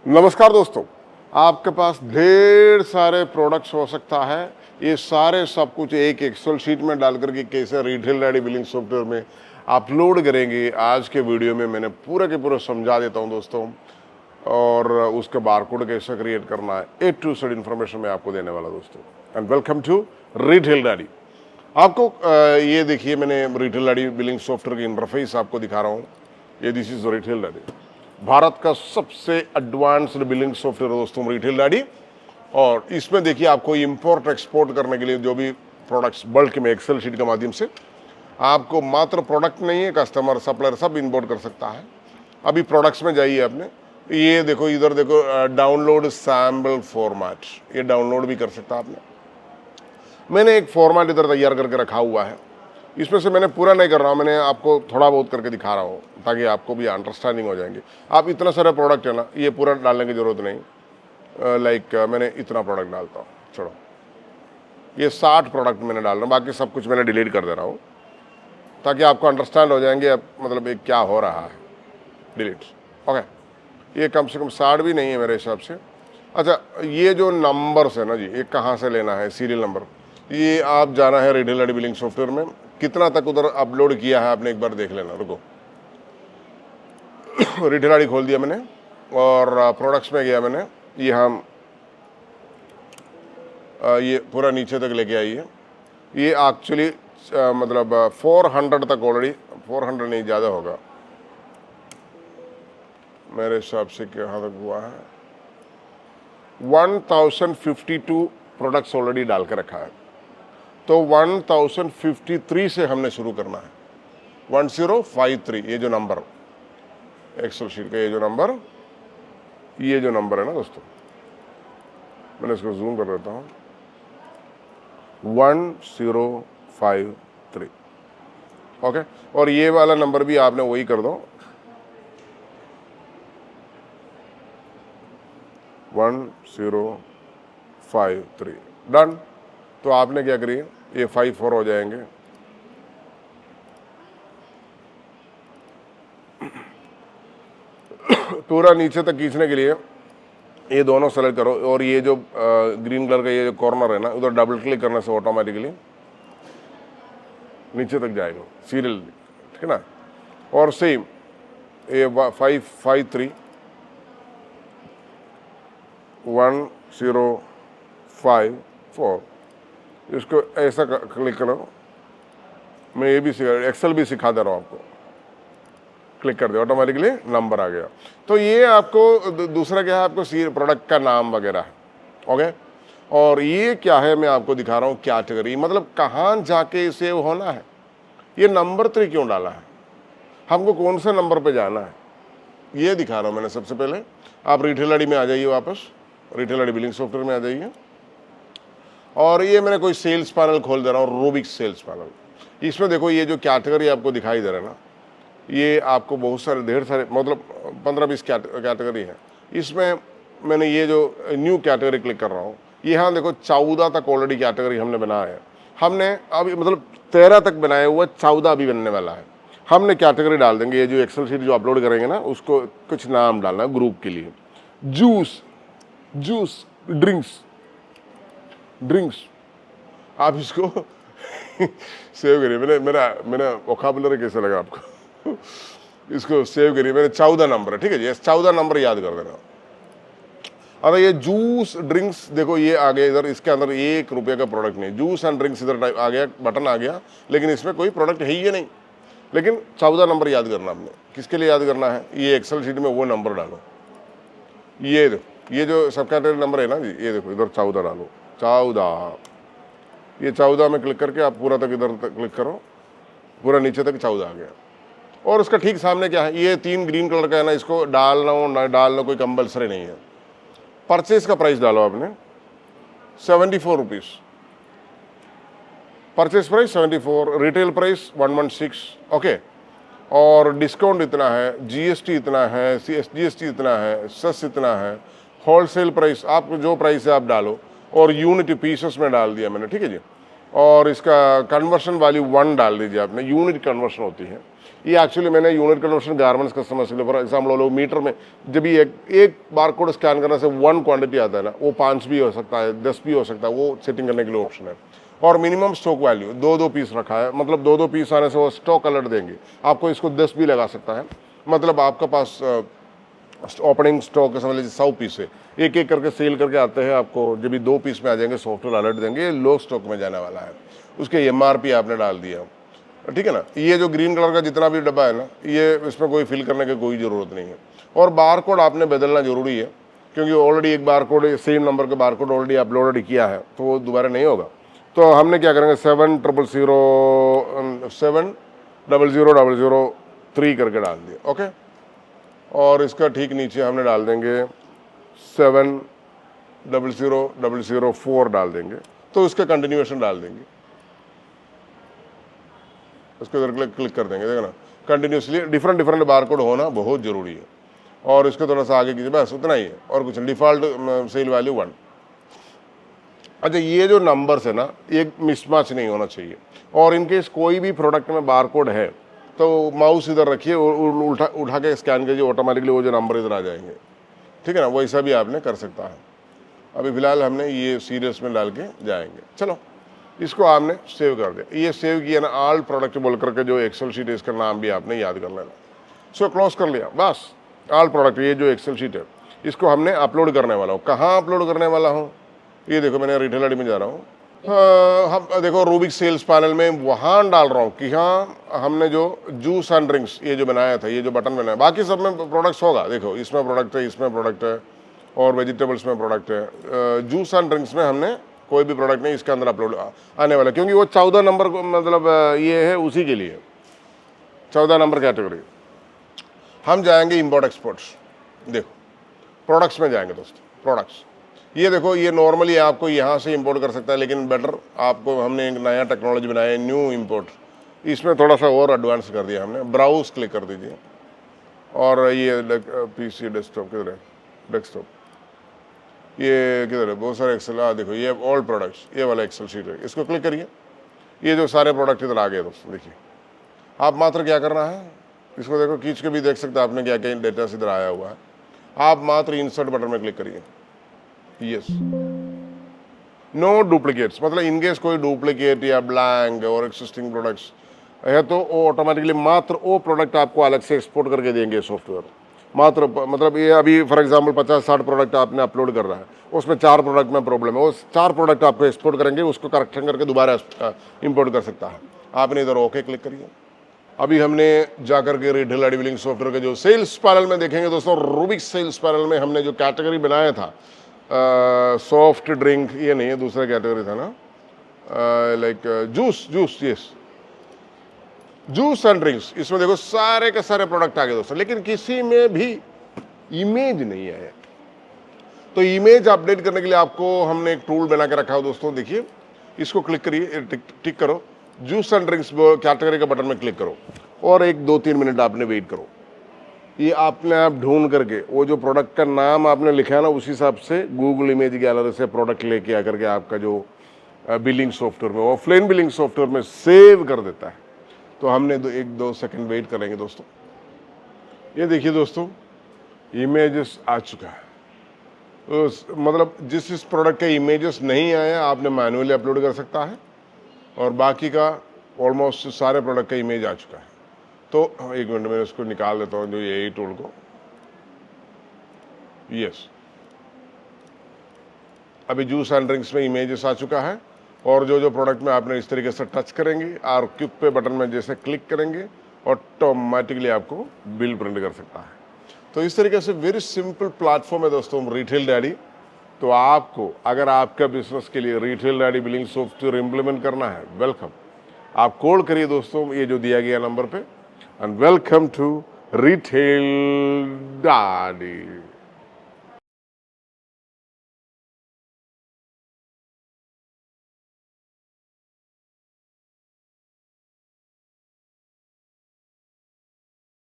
नमस्कार दोस्तों, आपके पास ढेर सारे प्रोडक्ट्स हो सकता है। ये सारे सब कुछ एक एक्सेल शीट में डाल करके कैसे रिटेल रेडी बिलिंग सॉफ्टवेयर में अपलोड करेंगे, आज के वीडियो में मैंने पूरा के पूरा समझा देता हूं दोस्तों। और उसके बारकोड कैसे क्रिएट करना है, ए टू जेड इन्फॉर्मेशन मैं आपको देने वाला दोस्तों। And welcome to retail ready. आपको ये देखिए, मैंने रिटेल रेडी बिलिंग सॉफ्टवेयर की इंटरफेस आपको दिखा रहा हूँ। ये this is retail ready, Bharat का सबसे एडवांस्ड बिलिंग सॉफ्टवेयर दोस्तों रिटेल रेडी। और इसमें देखिए, आपको इंपोर्ट एक्सपोर्ट करने के लिए जो भी प्रोडक्ट्स बल्क में एक्सेल शीट के माध्यम से आपको मात्र प्रोडक्ट नहीं है, कस्टमर सप्लायर सब इंपोर्ट कर सकता है। अभी प्रोडक्ट्स में जाइए आपने, ये देखो, इधर देखो, डाउनलोड सैम्पल फॉर्मेट, ये डाउनलोड भी कर सकता आपने। मैंने एक फॉर्मेट इधर तैयार करके रखा हुआ है, इसमें से मैंने पूरा नहीं कर रहा हूँ, मैंने आपको थोड़ा बहुत करके दिखा रहा हूँ ताकि आपको भी अंडरस्टैंडिंग हो जाएंगे। आप इतना सारा प्रोडक्ट है ना, ये पूरा डालने की ज़रूरत नहीं। लाइक मैंने इतना प्रोडक्ट डालता हूँ, चलो ये 60 प्रोडक्ट मैंने डाल रहा हूँ, बाकी सब कुछ मैंने डिलीट कर दे रहा हूँ ताकि आपको अंडरस्टैंड हो जाएंगे मतलब ये क्या हो रहा है। Delete, okay. ये कम से कम 60 भी नहीं है मेरे हिसाब से। अच्छा, ये जो नंबर्स है ना जी, ये कहाँ से लेना है, सीरियल नंबर, ये आप जाना है रिटेल रेडी बिलिंग सॉफ्टवेयर में, कितना तक उधर अपलोड किया है आपने एक बार देख लेना। रुको, रिटेल रेडी खोल दिया मैंने और प्रोडक्ट्स में गया मैंने, ये हम ये पूरा नीचे तक लेके आइए। ये एक्चुअली मतलब 400 तक ऑलरेडी, 400 नहीं, ज़्यादा होगा मेरे हिसाब से। कहाँ तक हुआ है, 1052 प्रोडक्ट्स ऑलरेडी डाल के रखा है। तो 1053 से हमने शुरू करना है। 1053, ये जो नंबर एक्सेल शीट का, ये जो नंबर है ना दोस्तों, मैंने इसको जूम कर देता हूँ, 1053, ओके। और ये वाला नंबर भी आपने वही कर दो, 1053, डन। तो आपने क्या करिए, ये 54 हो जाएंगे। पूरा नीचे तक खींचने के लिए ये दोनों सेलेक्ट करो और ये जो ग्रीन कलर का ये जो कॉर्नर है ना, उधर डबल क्लिक करने से ऑटोमेटिकली नीचे तक जाएगा सीरियल, ठीक है ना। और सेम ये 553, 1054, इसको ऐसा क्लिक करो। मैं ये भी एक्सेल भी सिखा दे रहा हूँ आपको, क्लिक कर दे, ऑटोमेटिकली नंबर आ गया। तो ये आपको दूसरा क्या है, आपको प्रोडक्ट का नाम वगैरह है, ओके। और ये क्या है, मैं आपको दिखा रहा हूँ कैटेगरी, मतलब कहाँ जाके सेव होना है। ये नंबर 3 क्यों डाला है, हमको कौन से नंबर पे जाना है, ये दिखा रहा हूँ मैंने। सबसे पहले आप रिटेल रेडी में आ जाइए, वापस रिटेल रेडी बिलिंग सॉफ्टवेयर में आ जाइए। और ये मैंने कोई सेल्स पैनल खोल दे रहा हूँ, रूबिक सेल्स पैनल। इसमें देखो, ये जो कैटेगरी आपको दिखाई दे रहा है ना, ये आपको बहुत सारे ढेर सारे मतलब 15-20 कैटेगरी है। इसमें मैंने ये जो न्यू कैटेगरी क्लिक कर रहा हूँ, यहाँ देखो 14 तक ऑलरेडी कैटेगरी हमने बनाया है। हमने अभी मतलब 13 तक बनाया हुआ, 14 अभी बनने वाला है। हमने कैटेगरी डाल देंगे, ये जो एक्सेल शीट जो अपलोड करेंगे ना, उसको कुछ नाम डालना है ग्रुप के लिए। जूस, ड्रिंक्स, आप इसको सेव करिए। मेरा वोकैबुलरी कैसा लगा आपको इसको सेव करिए। मेरे 14 नंबर है, ठीक है जी, 14 नंबर याद कर देना। अगर ये जूस ड्रिंक्स देखो, ये आ गया इधर, इसके अंदर 1 रुपये का प्रोडक्ट नहीं, जूस एंड ड्रिंक्स इधर आ गया, बटन आ गया, लेकिन इसमें कोई प्रोडक्ट है ही नहीं। लेकिन 14 नंबर याद करना आपने। किसके लिए याद करना है, ये एक्सेल शीट में वो नंबर डालो। ये देखो, ये जो सब कैटेगरी नंबर है ना जी, ये देखो इधर 14 डालो, 14। ये 14 में क्लिक करके आप पूरा तक इधर तक क्लिक करो, पूरा नीचे तक 14 आ गया। और उसका ठीक सामने क्या है, ये 3 ग्रीन कलर का है ना, इसको डालना हो ना डालना कोई कंपल्सरी नहीं है। परचेज का प्राइस डालो आपने 74 rupees, purchase price 74, retail price 116, okay. और डिस्काउंट इतना है, जीएसटी इतना है, जीएसटी इतना है, सेस इतना है, होलसेल प्राइस आपको जो प्राइस है आप डालो, और यूनिट पीसेस में डाल दिया मैंने, ठीक है जी। और इसका कन्वर्शन वैल्यू 1 डाल दीजिए आपने, यूनिट कन्वर्शन होती है। ये एक्चुअली मैंने यूनिट कन्वर्शन गारमेंट्स कस्टमर्स के लिए, फॉर एग्जाम्पल लोग मीटर में जब भी एक बार कोड स्कैन करने से 1 क्वांटिटी आता है ना, वो 5 भी हो सकता है, 10 भी हो सकता है, वो सेटिंग करने के लिए ऑप्शन है। और मिनिमम स्टॉक वैल्यू 2-2 पीस रखा है, मतलब 2-2 पीस आने से वो स्टॉक अलर्ट देंगे आपको। इसको 10 भी लगा सकता है, मतलब आपका पास ओपनिंग स्टॉक समझ लीजिए 100 पीस है, एक एक करके सेल करके आते हैं आपको, जब भी 2 पीस में आ जाएंगे सॉफ्टवेयर अलर्ट देंगे लो स्टॉक में जाने वाला है। उसके MRP आपने डाल दिया, ठीक है ना। ये जो ग्रीन कलर का जितना भी डब्बा है ना, ये इसमें कोई फिल करने की कोई ज़रूरत नहीं है। और बार कोड आपने बदलना जरूरी है, क्योंकि ऑलरेडी एक बार कोड सेम नंबर का बार कोड ऑलरेडी अपलोडेड किया है, तो वो दोबारा नहीं होगा। तो हमने क्या करेंगे 70003 करके डाल दिया, ओके। और इसका ठीक नीचे हमने डाल देंगे 700004 डाल देंगे, तो इसका कंटिन्यूएशन डाल देंगे, इसको इधर क्लिक कर देंगे, देखो ना कंटिन्यूसली डिफरेंट बार कोड होना बहुत जरूरी है। और इसको थोड़ा सा आगे कीजिए, बस उतना ही है और कुछ। Default sale value 1। अच्छा, ये जो नंबर्स है ना, एक मिसमैच नहीं होना चाहिए। और इनकेस कोई भी प्रोडक्ट में बार कोड है तो माउस इधर रखिए और उठा के स्कैन कीजिए, ऑटोमेटिकली वो जो नंबर इधर आ जाएंगे, ठीक है ना। वैसा भी आपने कर सकता है। अभी फिलहाल हमने ये सीरियस में डाल के जाएंगे। चलो, इसको आपने सेव कर दिया। ये सेव किया ना, ऑल प्रोडक्ट बोल करके जो एक्सेल शीट है, इसका नाम भी आपने याद कर लेना। इसको क्लोज कर लिया, बस ऑल प्रोडक्ट, ये जो एक्सेल शीट है इसको हमने अपलोड करने वाला हूँ। कहाँ अपलोड करने वाला हूँ, ये देखो मैंने रिटेल आईडी में जा रहा हूँ। हम देखो रूबिक सेल्स पैनल में वहाँ डाल रहा हूँ कि हाँ हमने जो जूस एंड ड्रिंक्स ये जो बनाया था, ये जो बटन बनाया, बाकी सब में प्रोडक्ट्स होगा। देखो इसमें प्रोडक्ट है, इसमें प्रोडक्ट है, और वेजिटेबल्स में प्रोडक्ट है। जूस एंड ड्रिंक्स में हमने कोई भी प्रोडक्ट नहीं इसके अंदर अपलोड आने वाला, क्योंकि वो 14 नंबर मतलब ये है उसी के लिए 14 नंबर कैटेगरी। हम जाएंगे इंपोर्ट एक्सपोर्ट्स, देखो प्रोडक्ट्स में जाएंगे दोस्तों, प्रोडक्ट्स। ये देखो, ये नॉर्मली आपको यहाँ से इंपोर्ट कर सकता है, लेकिन बेटर आपको हमने एक नया टेक्नोलॉजी बनाया है, न्यू इंपोर्ट। इसमें थोड़ा सा और एडवांस कर दिया हमने। ब्राउज क्लिक कर दीजिए, और ये PC डेस्कटॉप किधर है, डेस्कटॉप ये किधर है, बहुत सारे एक्सेल। देखो ये ऑल प्रोडक्ट्स, ये वाला एक्सेल शीट है, इसको क्लिक करिए। ये जो सारे प्रोडक्ट इधर आ गए दोस्तों, देखिए। आप मात्र क्या करना है, इसको देखो खींच के भी देख सकते हैं आपने क्या क्या डेटा इधर आया हुआ है। आप मात्र इंसर्ट बटन में क्लिक करिए, यस। नो डुप्लीकेट्स, मतलब इनकेस कोई डुप्लीकेट या ब्लैंक और एक्सिस्टिंग प्रोडक्ट्स है तो वो ऑटोमेटिकली मात्र वो प्रोडक्ट आपको अलग से एक्सपोर्ट करके देंगे सॉफ्टवेयर। मात्र मतलब ये अभी फॉर एग्जांपल 50-60 प्रोडक्ट आपने अपलोड कर रहा है, उसमें 4 प्रोडक्ट में प्रॉब्लम है, वो 4 प्रोडक्ट आपको एक्सपोर्ट करेंगे, उसको करेक्शन करके दोबारा इंपोर्ट कर सकता है। आपने इधर ओके क्लिक करिए। अभी हमने जाकर के रिटेल आईडी बिलिंग सॉफ्टवेयर के जो सेल्स पैनल में देखेंगे दोस्तों, रूबिक सेल्स पैनल में हमने जो कैटेगरी बनाया था सॉफ्ट ड्रिंक, ये नहीं है, दूसरा कैटेगरी था ना, like juice, yes, juice and drinks. इसमें देखो सारे के सारे प्रोडक्ट आ गए दोस्तों, लेकिन किसी में भी इमेज नहीं आया। तो इमेज अपडेट करने के लिए आपको हमने एक टूल बना के रखा है दोस्तों, देखिए इसको क्लिक करिए, टिक करो, जूस एंड ड्रिंक्स कैटेगरी का बटन में क्लिक करो, और 1-2-3 मिनट आपने वेट करो। ये आपने आप ढूंढ करके वो जो प्रोडक्ट का नाम आपने लिखा है ना, उस हिसाब से गूगल इमेज गैलरी से प्रोडक्ट लेके आकर के आपका जो बिलिंग सॉफ्टवेयर में, ऑफलाइन बिलिंग सॉफ्टवेयर में सेव कर देता है। तो हमने 1-2 सेकंड वेट करेंगे दोस्तों। ये देखिए दोस्तों, इमेजेस आ चुका है। मतलब जिस प्रोडक्ट के इमेजेस नहीं आए आपने मैन्युअली अपलोड कर सकता है, और बाकी का ऑलमोस्ट सारे प्रोडक्ट का इमेज आ चुका है। तो 1 मिनट में इसको निकाल देता हूँ, जो यही टूल को, यस। अभी जूस एंड ड्रिंक्स में इमेजेस आ चुका है, और जो प्रोडक्ट में आपने इस तरीके से टच करेंगे और क्लिक पे बटन में जैसे क्लिक करेंगे, ऑटोमेटिकली आपको बिल प्रिंट कर सकता है। तो इस तरीके से वेरी सिंपल प्लेटफॉर्म है दोस्तों रिटेल डैडी। तो आपको अगर आपका बिजनेस के लिए retail daddy billing software implement करना है, वेलकम, आप कॉल करिए दोस्तों ये जो दिया गया नंबर पे, and welcome to retail daddy.